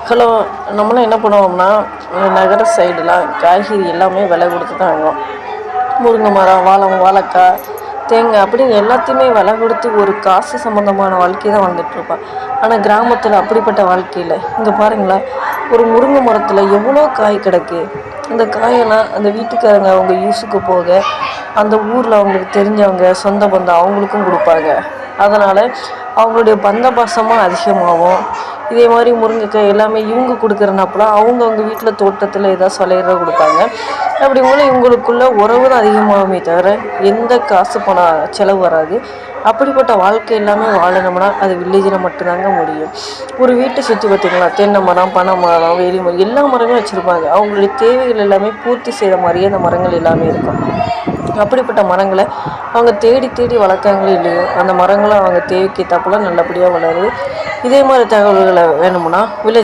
Hello. நம்மளாம் என்ன பண்ணுவோம்னா, நகர சைடுலாம் காய்கறி எல்லாமே விலை கொடுத்து தான் வாங்குவோம். முருங்கை மரம், வாழைக்காய், தேங்காய் அப்படின்னு எல்லாத்தையுமே விலை கொடுத்து ஒரு காசு சம்மந்தமான வாழ்க்கை தான் வாழ்ந்துட்டுருப்பான். ஆனால் கிராமத்தில் அப்படிப்பட்ட வாழ்க்கை இல்லை. இங்கே பாருங்களேன், ஒரு முருங்கை மரத்தில் எவ்வளோ காய் கிடக்கு. அந்த காயெல்லாம் அந்த வீட்டுக்காரங்க அவங்க யூஸுக்கு போக, அந்த ஊரில் அவங்களுக்கு தெரிஞ்சவங்க சொந்த பந்தம் அவங்களுக்கும் கொடுப்பாங்க. அதனால் அவங்களுடைய பந்த பாசமும் அதிகமாகும். இதே மாதிரி முருங்கைக்காய் எல்லாமே இவங்க கொடுக்குறனாப்பெல்லாம் அவங்க வீட்டில் தோட்டத்தில் ஏதாவது சொலையிற கொடுப்பாங்க. அப்படிங்கும்போது இவங்களுக்குள்ள உறவு தான் அதிகமாகுமே தவிர எந்த காசு பணம் செலவு வராது. அப்படிப்பட்ட வாழ்க்கை எல்லாமே வாழணும்னா அது வில்லேஜில் மட்டும்தாங்க முடியும். ஒரு வீட்டை சுற்றி பார்த்திங்களா, தென்னை மரம், பனை மரம், வேலி மரம், எல்லா மரங்களும் வச்சுருப்பாங்க. அவங்களுடைய தேவைகள் எல்லாமே பூர்த்தி செய்கிற மாதிரியே அந்த மரங்கள் எல்லாமே இருக்கும். அப்படிப்பட்ட மரங்களை அவங்க தேடி தேடி வளர்க்காங்களே இல்லையோ, அந்த மரங்களும் அவங்க தேவைக்கு ஏற்றாப்புல நல்லபடியாக வளருது. இதே மாதிரி தகவல்களை வேணும்னா வில்லேஜ்